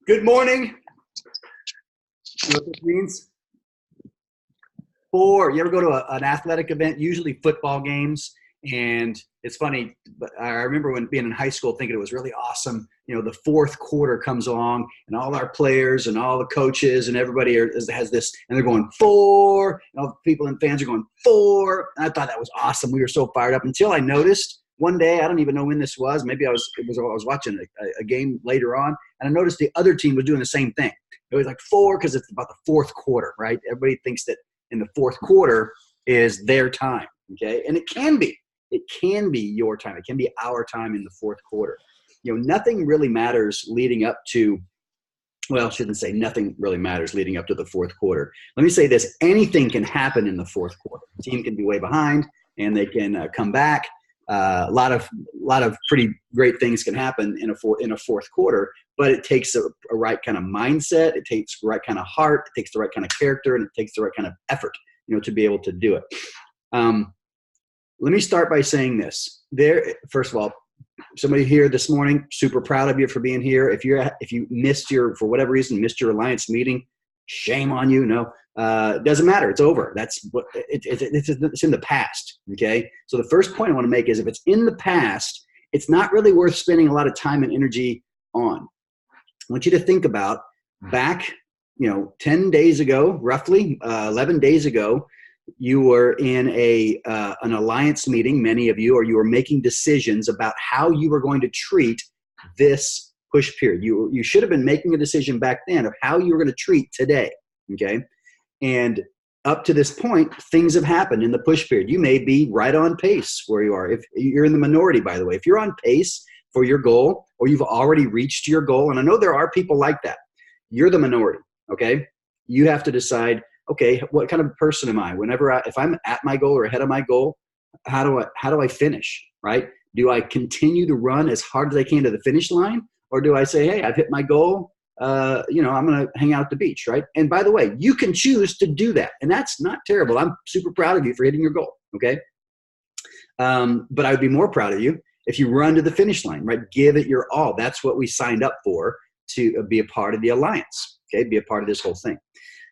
Good morning. You know what this means? 4. You ever go to an athletic event, usually football games? And it's funny, but I remember when being in high school thinking it was really awesome. You know, the fourth quarter comes along and all our players and all the coaches and everybody has this, and they're going 4, and all the people and fans are going 4. And I thought that was awesome. We were so fired up until I noticed one day, I don't even know when this was. Maybe I was watching a game later on, and I noticed the other team was doing the same thing. It was like 4 because it's about the fourth quarter, right? Everybody thinks that in the fourth quarter is their time, okay? And it can be. It can be your time. It can be our time in the fourth quarter. You know, nothing really matters leading up to, well, I shouldn't say nothing really matters leading up to the fourth quarter. Let me say this. Anything can happen in the fourth quarter. The team can be way behind, and they can come back. A lot of pretty great things can happen in a fourth quarter, but it takes a right kind of mindset. It takes the right kind of heart. It takes the right kind of character, and it takes the right kind of effort, you know, to be able to do it. Let me start by saying this. First of all, somebody here this morning, super proud of you for being here. If you missed for whatever reason, missed your Alliance meeting, shame on you. No, it doesn't matter. It's over. That's what it's in the past. Okay. So the first point I want to make is if it's in the past, it's not really worth spending a lot of time and energy on. I want you to think about back, 10 days ago, roughly 11 days ago, you were in an Alliance meeting, many of you, or you were making decisions about how you were going to treat this push period. You should have been making a decision back then of how you were going to treat today, okay? And up to this point, things have happened in the push period. You may be right on pace where you are. If you're in the minority, by the way, if you're on pace for your goal or you've already reached your goal, and I know there are people like that, you're the minority, okay? You have to decide, okay, what kind of person am I? If I'm at my goal or ahead of my goal, how do I finish, right? Do I continue to run as hard as I can to the finish line? Or do I say, hey, I've hit my goal, I'm going to hang out at the beach, right? And by the way, you can choose to do that. And that's not terrible. I'm super proud of you for hitting your goal, okay? But I would be more proud of you if you run to the finish line, right? Give it your all. That's what we signed up for, to be a part of the Alliance, okay? Be a part of this whole thing.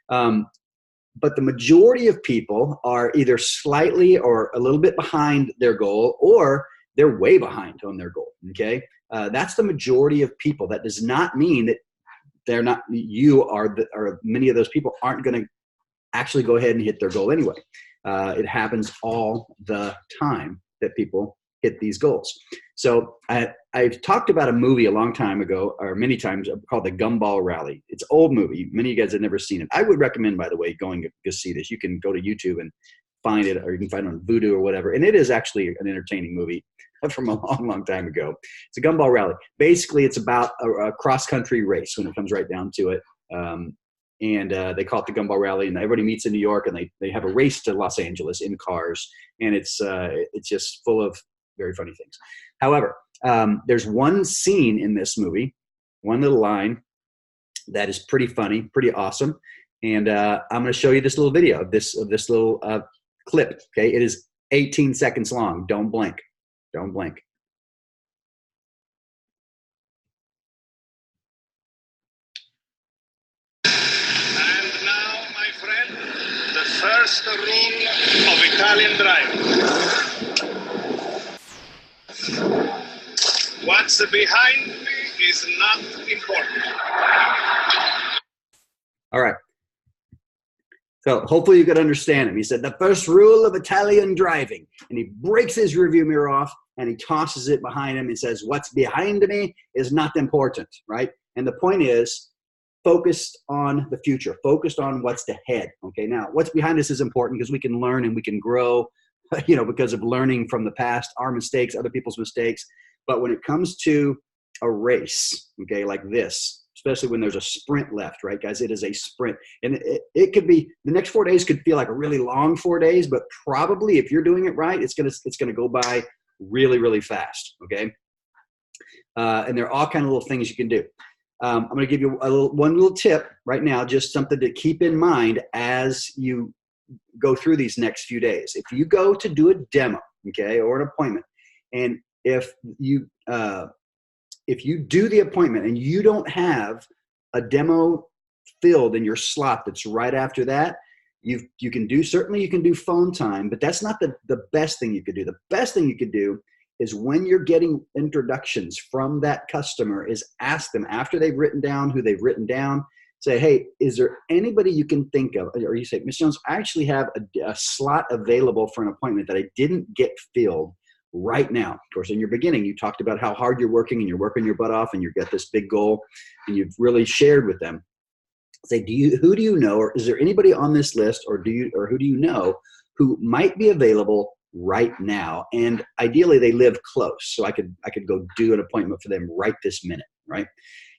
But the majority of people are either slightly or a little bit behind their goal, or they're way behind on their goal, okay? That's the majority of people. That does not mean that they're not, or many of those people aren't going to actually go ahead and hit their goal anyway. It happens all the time that people hit these goals. So I've talked about a movie a long time ago, or many times, called The Gumball Rally. It's an old movie. Many of you guys have never seen it. I would recommend, by the way, going to see this. You can go to YouTube and find it, or you can find it on Vudu or whatever. And it is actually an entertaining movie from a long, long time ago. It's a Gumball Rally. Basically, it's about a cross-country race when it comes right down to it. And they call it the Gumball Rally, and everybody meets in New York, and they have a race to Los Angeles in cars. And it's just full of very funny things. However, there's one scene in this movie, one little line that is pretty funny, pretty awesome. And I'm going to show you this little video of this little clip. Okay, it is 18 seconds long. Don't blink. Don't blink. And now, my friend, the first rule of Italian driving. What's behind me is not important. All right. So hopefully you could understand him. He said, the first rule of Italian driving. And he breaks his rearview mirror off and he tosses it behind him and says, what's behind me is not important, right? And the point is, focused on the future, focused on what's ahead. Okay, now what's behind us is important because we can learn and we can grow, because of learning from the past, our mistakes, other people's mistakes. But when it comes to a race, okay, like this, especially when there's a sprint left, right, guys? It is a sprint. And it could be, the next 4 days could feel like a really long 4 days, but probably if you're doing it right, it's gonna go by really, really fast, okay? And there are all kinds of little things you can do. I'm gonna give you one little tip right now, just something to keep in mind as you go through these next few days. If you go to do a demo, okay, or an appointment, and if you do the appointment and you don't have a demo filled in your slot that's right after that, you can do phone time, but that's not the best thing you could do. The best thing you could do is when you're getting introductions from that customer is ask them after they've written down who they've written down, say, hey, is there anybody you can think of? Or you say, Ms. Jones, I actually have a slot available for an appointment that I didn't get filled right now. Of course, in your beginning, you talked about how hard you're working and you're working your butt off and you've got this big goal and you've really shared with them. Say, who do you know, or is there anybody on this list, or who do you know who might be available right now? And ideally, they live close, so I could go do an appointment for them right this minute, right?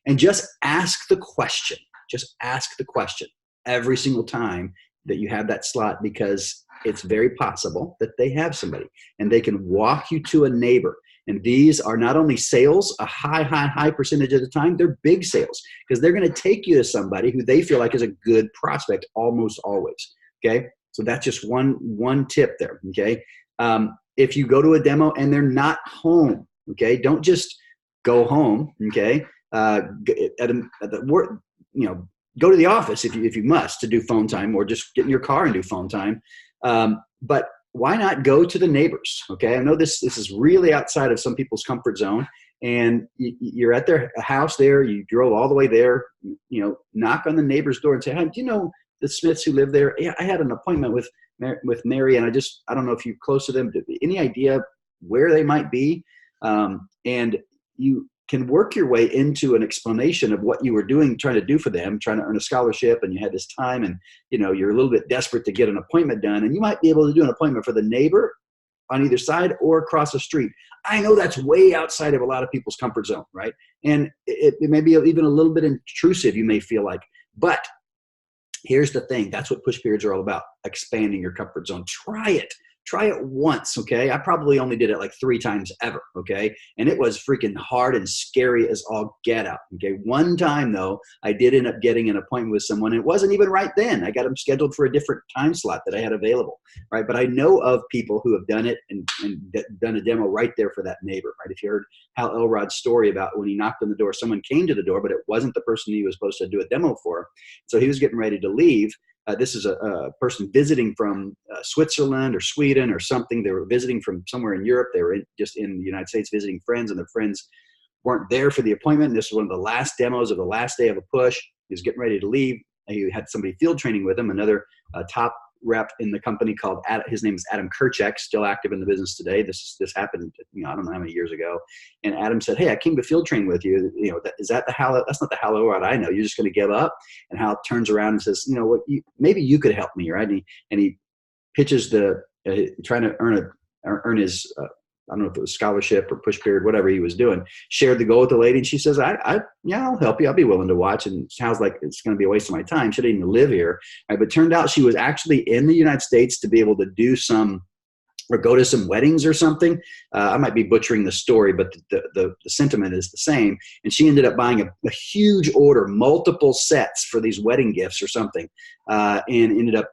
And just ask the question. Just ask the question every single time that you have that slot, because it's very possible that they have somebody, and they can walk you to a neighbor. And these are not only sales, a high percentage of the time, they're big sales, because they're going to take you to somebody who they feel like is a good prospect almost always. Okay. So that's just one tip there. Okay. If you go to a demo and they're not home, okay, don't just go home. Okay. At work, go to the office if you must to do phone time, or just get in your car and do phone time. But why not go to the neighbors? Okay. I know this is really outside of some people's comfort zone, and you're at their house there. You drove all the way there, knock on the neighbor's door and say, hey, do you know the Smiths who live there? Yeah, I had an appointment with Mary, and I don't know if you're close to them. Any idea where they might be? And you can work your way into an explanation of what you were trying to do for them, trying to earn a scholarship, and you had this time, and you're a little bit desperate to get an appointment done, and you might be able to do an appointment for the neighbor on either side or across the street. I know that's way outside of a lot of people's comfort zone, right? And it may be even a little bit intrusive, you may feel like, but here's the thing. That's what push periods are all about, expanding your comfort zone. Try it once, okay? I probably only did it like 3 times ever, okay? And it was freaking hard and scary as all get out, okay? One time, though, I did end up getting an appointment with someone. It wasn't even right then. I got them scheduled for a different time slot that I had available, right? But I know of people who have done it and done a demo right there for that neighbor, right? If you heard Hal Elrod's story about when he knocked on the door, someone came to the door, but it wasn't the person he was supposed to do a demo for. So he was getting ready to leave. This is a person visiting from Switzerland or Sweden or something. They were visiting from somewhere in Europe. They were just in the United States visiting friends, and their friends weren't there for the appointment. And this was one of the last demos of the last day of a push. He was getting ready to leave. He had somebody field training with him, another top rep in the company called his name is Adam Kerchek, still active in the business today. This happened, I don't know how many years ago. And Adam said, hey, I came to field train with you. Is that that's not the Hal Elrod I know. You're just going to give up? And Hal turns around and says, what, maybe you could help me, right? And he pitches trying to earn his, I don't know if it was scholarship or push period, whatever he was doing, shared the goal with the lady. And she says, I'll help you. I'll be willing to watch. And it sounds like it's going to be a waste of my time. She didn't even live here. Right? But it turned out she was actually in the United States to be able to do or go to some weddings or something. I might be butchering the story, but the sentiment is the same. And she ended up buying a huge order, multiple sets for these wedding gifts or something, and ended up,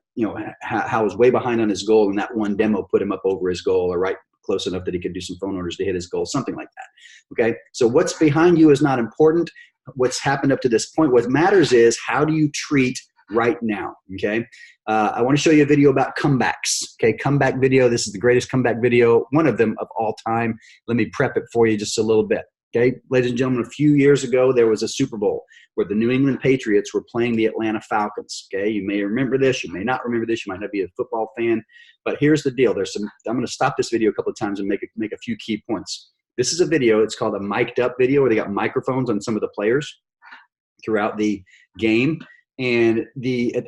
Hal was way behind on his goal, and that one demo put him up over his goal, or right close enough that he could do some phone orders to hit his goal, something like that. Okay. So what's behind you is not important. What's happened up to this point, what matters is how do you treat right now. Okay. I want to show you a video about comebacks. Okay. Comeback video. This is the greatest comeback video, one of them of all time. Let me prep it for you just a little bit. Okay. Ladies and gentlemen, a few years ago, there was a Super Bowl where the New England Patriots were playing the Atlanta Falcons. Okay. You may remember this. You may not remember this. You might not be a football fan, but here's the deal. I'm going to stop this video a couple of times and make a few key points. This is a video. It's called a mic'd up video, where they got microphones on some of the players throughout the game. And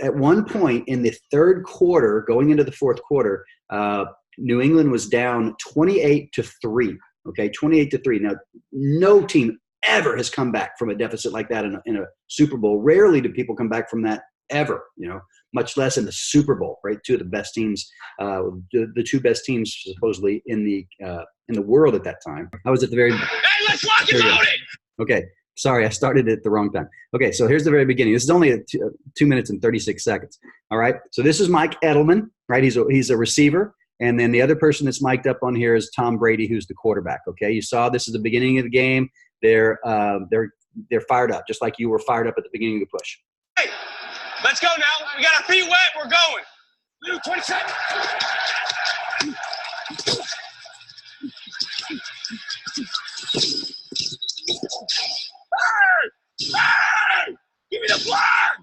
at one point in the third quarter, going into the fourth quarter, New England was down 28-3. Okay, 28-3. Now, no team ever has come back from a deficit like that in a Super Bowl. Rarely do people come back from that ever, much less in the Super Bowl, right? Two of the best teams, the two best teams supposedly in the world at that time. I was at the very. Hey, let's rock and load it. Okay, sorry, I started it at the wrong time. Okay, so here's the very beginning. This is only 2 minutes and 36 seconds. All right, so this is Mike Edelman, right? He's a receiver. And then the other person that's mic'd up on here is Tom Brady, who's the quarterback. Okay, you saw this is the beginning of the game. They're they're fired up, just like you were fired up at the beginning of the push. Hey, let's go now. We got our feet wet. We're going. 20 seconds. Hey! Give me the flag!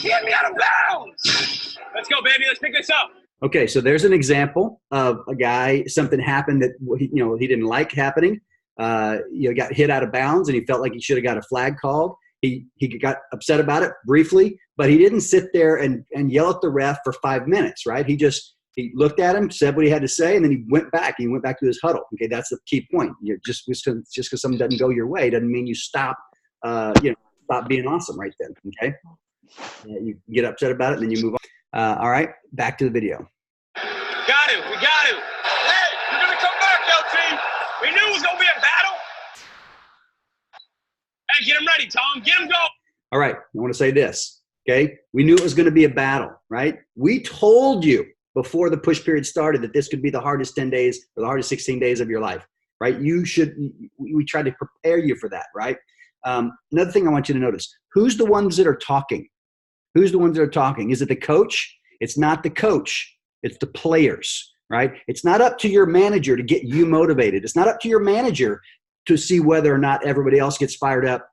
Get me out of bounds! Let's go, baby. Let's pick this up. Okay, so there's an example of a guy, something happened that he didn't like happening. Got hit out of bounds, and he felt like he should have got a flag called. He got upset about it briefly, but he didn't sit there and yell at the ref for 5 minutes, right? He looked at him, said what he had to say, and then he went back. He went back to his huddle. Okay, that's the key point. Just because something doesn't go your way doesn't mean you stop. Stop being awesome right then. Okay, you get upset about it, and then you move on. All right, back to the video. We got to. Hey, we're gonna come back, LT. We knew it was gonna be a battle. Hey, get him ready, Tom. Get him going. All right, I want to say this. Okay, we knew it was going to be a battle, right? We told you before the push period started that this could be the hardest 10 days or the hardest 16 days of your life, right? We tried to prepare you for that, right? Another thing I want you to notice, who's the ones that are talking? Who's the ones that are talking? Is it the coach? It's not the coach. It's the players, right? It's not up to your manager to get you motivated. It's not up to your manager to see whether or not everybody else gets fired up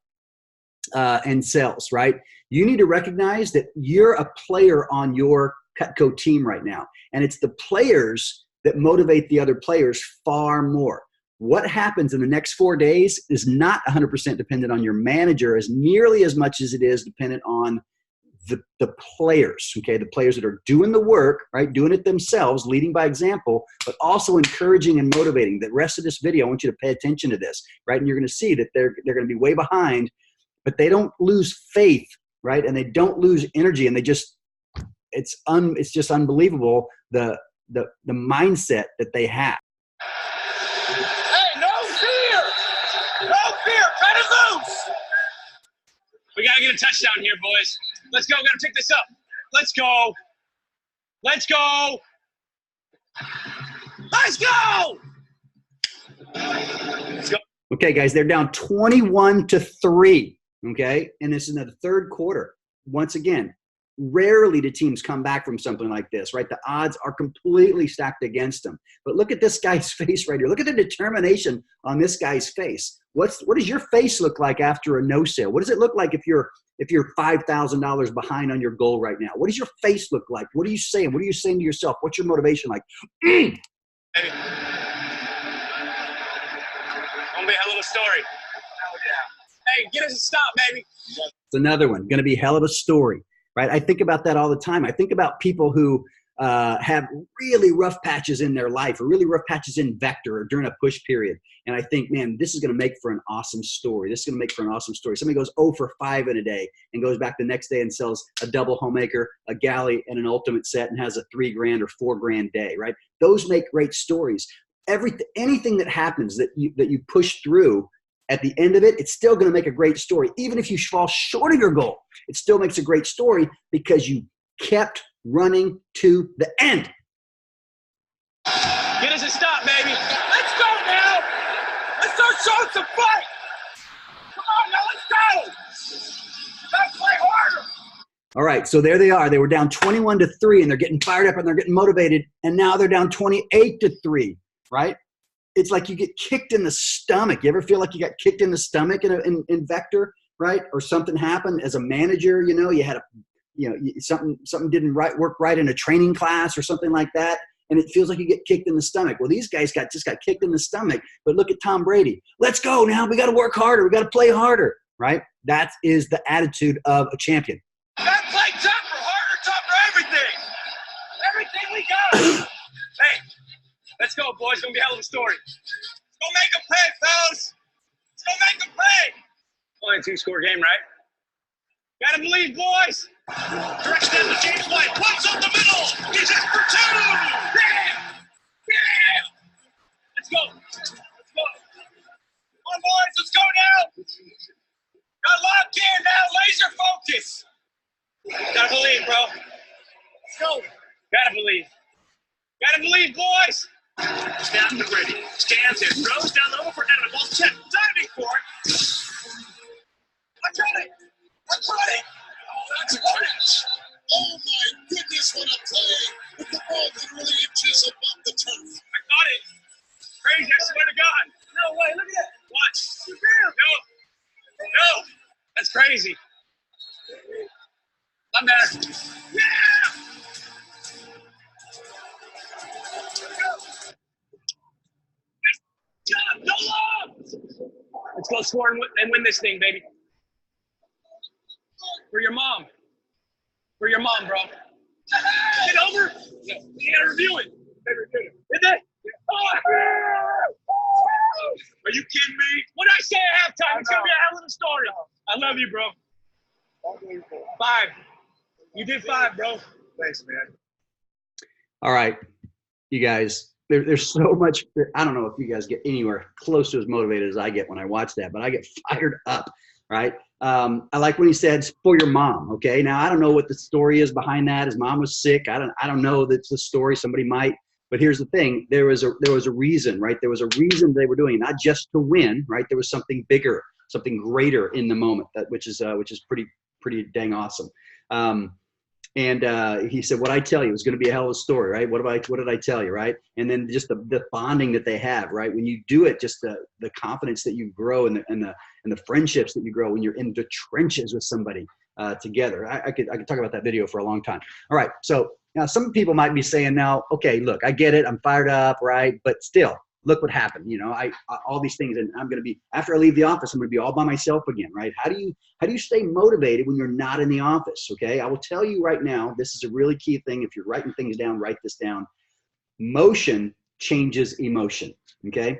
and sells, right? You need to recognize that you're a player on your Cutco team right now, and it's the players that motivate the other players far more. What happens in the next 4 days is not 100% dependent on your manager as nearly as much as it is dependent on the players, okay? The players that are doing the work, right? Doing it themselves, leading by example, but also encouraging and motivating. The rest of this video, I want you to pay attention to this, right? And you're going to see that they're going to be way behind, but they don't lose faith, right? And they don't lose energy, and they just it's just unbelievable the mindset that they have. Hey, no fear! No fear! Cut it loose! We got to get a touchdown here, boys. Let's go. Got to pick this up. Let's go. Let's go. Let's go! Let's go. Okay, guys, they're down 21-3, okay? And this is in the third quarter. Once again, rarely do teams come back from something like this, right? The odds are completely stacked against them. But look at this guy's face right here. Look at the determination on this guy's face. What does your face look like after a no sale? What does it look like if you're $5,000 behind on your goal right now? What does your face look like? What are you saying? What are you saying to yourself? What's your motivation like? Baby. Gonna be a hell of a story. Hell yeah. Hey, get us a stop, baby. It's another one. Going to be a hell of a story. Right? I think about that all the time. I think about people who have really rough patches in their life or really rough patches in vector or during a push period. And I think, man, this is going to make for an awesome story. This is going to make for an awesome story. Somebody goes 0 for 5 in a day and goes back the next day and sells a double homemaker, a galley, and an ultimate set and has a $3,000 or $4,000 day, right? Those make great stories. Anything that happens that you push through, at the end of it, it's still going to make a great story. Even if you fall short of your goal, it still makes a great story because you kept running to the end. Get us a stop, baby. Let's go now. Let's start showing some fight. Come on now, let's go. Let's play harder. All right, so there they are. They were down 21-3, and they're getting fired up and they're getting motivated, and now they're down 28-3, right? It's like you get kicked in the stomach. You ever feel like you got kicked in the stomach in vector, right? Or something happened as a manager, you had something didn't work right in a training class or something like that, and it feels like you get kicked in the stomach. Well, these guys just got kicked in the stomach, but look at Tom Brady. Let's go now. We got to work harder. We got to play harder, right? That is the attitude of a champion. Got to play tougher, harder, tougher, everything. Everything we got. Hey. Let's go, boys. It's going to be a hell of a story. Let's go make them pay, fellas. Let's go make them pay. Only a 2-score game, right? Gotta believe, boys. Direct down to James White. What's up the middle? He's in for 2. Bam! Bam! Let's go. Let's go. Come on, boys. Let's go now. Got locked in now. Laser focus. Gotta believe, bro. Let's go. Gotta believe. Gotta believe, boys. Snap to Brady. Stands in, throws down the middle for Edmund. Ball check. Diving for it. got it. I got it. Oh, that's a catch. Oh, my goodness, what a play with the ball literally inches above the turf. I got it. Crazy, I swear to God. No way, look at that. Watch. No. No. That's crazy. I'm there. Yeah! Let's go score and win this thing, baby. For your mom. For your mom, bro. Get over. No, you gotta review it. They reviewed it. Did they? Oh. Are you kidding me? What did I say at halftime? It's gonna be a hell of a story. I love you, bro. 5. You did 5, bro. Thanks, man. All right, you guys. There's so much. I don't know if you guys get anywhere close to as motivated as I get when I watch that, but I get fired up, right? I like when he said for your mom. Okay, now I don't know what the story is behind that. His mom was sick. I don't know that's the story. Somebody might, but here's the thing: there was a reason, right? There was a reason they were doing it, not just to win, right? There was something bigger, something greater in the moment, which is pretty dang awesome. And he said, what I tell you is going to be a hell of a story, right? What did I tell you, right? And then just the bonding that they have, right? When you do it, just the confidence that you grow and the friendships that you grow when you're in the trenches with somebody together. I could talk about that video for a long time. All right, so now some people might be saying now, okay, look, I get it, I'm fired up, right? But still, look what happened. You know, I all these things, and I'm going to be, after I leave the office, I'm going to be all by myself again, right? How do you stay motivated when you're not in the office? Okay, I will tell you right now, this is a really key thing. If you're writing things down, write this down. Motion changes emotion. Okay,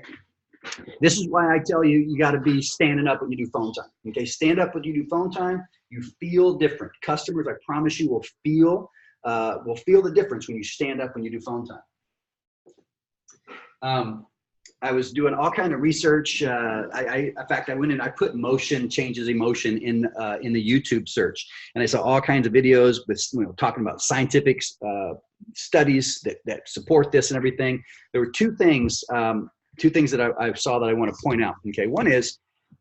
this is why I tell you, you got to be standing up when you do phone time. Okay, stand up when you do phone time. You feel different. Customers, I promise you, will feel the difference when you stand up when you do phone time. I was doing all kind of research. In fact, I went in, I put motion changes emotion in the YouTube search, and I saw all kinds of videos with, talking about scientific studies that support this and everything. There were two things that I saw that I want to point out. Okay, one is,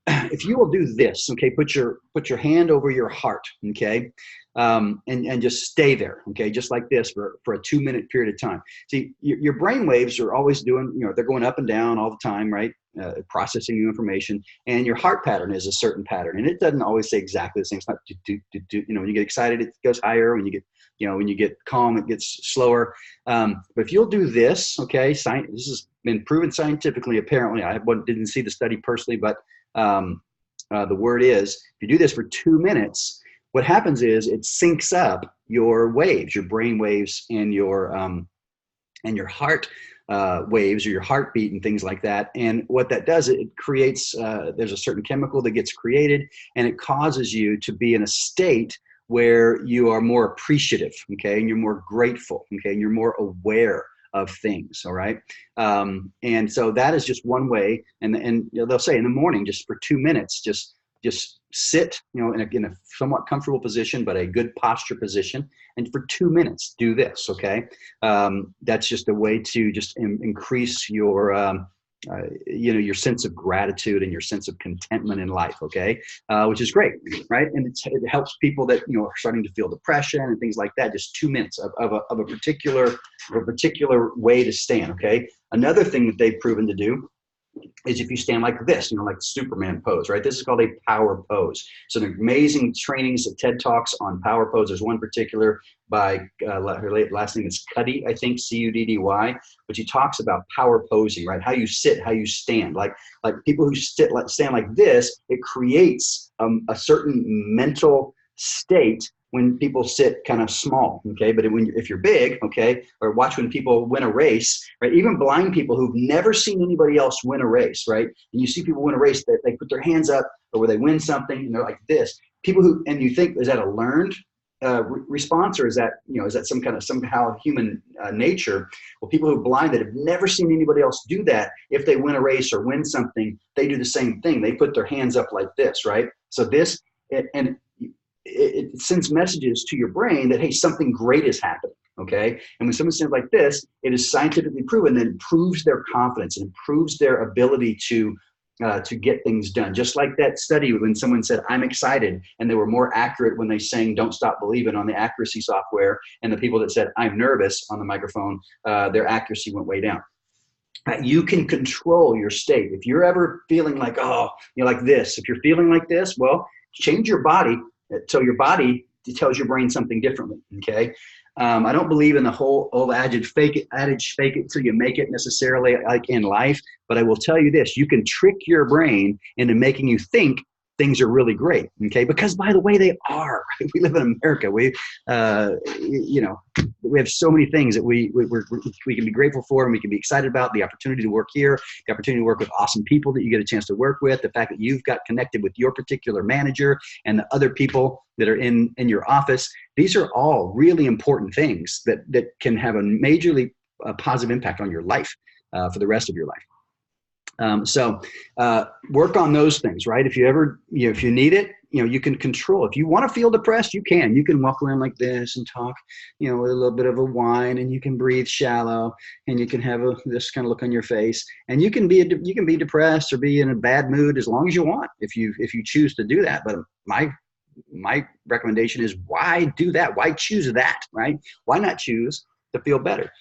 if you will do this, okay, put your hand over your heart, okay, and just stay there, okay, just like this for a 2-minute period of time. See, your brain waves are always doing, they're going up and down all the time, right? Processing new information, and your heart pattern is a certain pattern, and it doesn't always say exactly the same. It's not when you get excited, it goes higher. When you get calm, it gets slower. But if you'll do this, okay, this has been proven scientifically. Apparently, I didn't see the study personally, but the word is, if you do this for 2 minutes, what happens is it syncs up your waves, your brain waves, and your heart waves, or your heartbeat and things like that. And what that does, it creates, there's a certain chemical that gets created, and it causes you to be in a state where you are more appreciative, okay, and you're more grateful, okay, and you're more aware of things. All right. And so that is just one way. And they'll say in the morning, just for 2 minutes, just sit, in a somewhat comfortable position, but a good posture position. And for 2 minutes, do this. Okay. That's just a way to just increase your, your sense of gratitude and your sense of contentment in life. Okay. Which is great. Right. And it helps people that, are starting to feel depression and things like that. Just 2 minutes of a particular way to stand. Okay. Another thing that they've proven to do is if you stand like this, like the Superman pose, right? This is called a power pose. So the amazing trainings at TED Talks on power pose. There's one particular by her last name is Cuddy, I think, Cuddy, but she talks about power posing, right? How you sit, how you stand. Like people who stand like this, it creates a certain mental state when people sit kind of small, okay? But if you're big, okay, or watch when people win a race, right? Even blind people who've never seen anybody else win a race, right? And you see people win a race, they put their hands up, or where they win something, and they're like this. And you think, is that a learned response, or is that somehow human nature? Well, people who are blind that have never seen anybody else do that, if they win a race or win something, they do the same thing. They put their hands up like this, right? So it sends messages to your brain that, hey, something great is happening, okay? And when someone stands like this, it is scientifically proven that it improves their confidence, it improves their ability to to get things done. Just like that study when someone said, I'm excited, and they were more accurate when they sang Don't Stop Believing on the accuracy software, and the people that said, I'm nervous on the microphone, their accuracy went way down. You can control your state. If you're ever feeling like, oh, like this, if you're feeling like this, well, change your body so your body tells your brain something differently, okay? I don't believe in the whole old adage, fake it till you make it necessarily, like in life, but I will tell you this, you can trick your brain into making you think things are really great, okay? Because by the way, they are. We live in America. We have so many things that we can be grateful for, and we can be excited about. The opportunity to work here, the opportunity to work with awesome people that you get a chance to work with, the fact that you've got connected with your particular manager and the other people that are in your office. These are all really important things that can have a majorly positive impact on your life for the rest of your life. So work on those things, right? If you ever, if you need it, you can control. If you want to feel depressed, you can walk around like this and talk, with a little bit of a whine, and you can breathe shallow, and you can have this kind of look on your face, and you can be depressed or be in a bad mood as long as you want, if you choose to do that. But my recommendation is, why do that? Why choose that, right? Why not choose to feel better?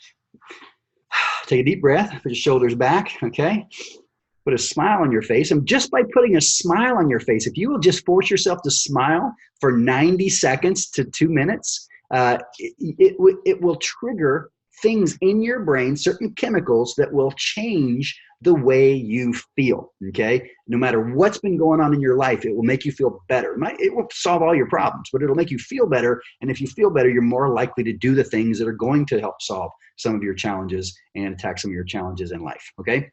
Take a deep breath, put your shoulders back, okay? Put a smile on your face. And just by putting a smile on your face, if you will just force yourself to smile for 90 seconds to 2 minutes, it will trigger things in your brain, certain chemicals that will change the way you feel, okay? No matter what's been going on in your life, it will make you feel better. It won't solve all your problems, but it'll make you feel better. And if you feel better, you're more likely to do the things that are going to help solve some of your challenges and attack some of your challenges in life, okay?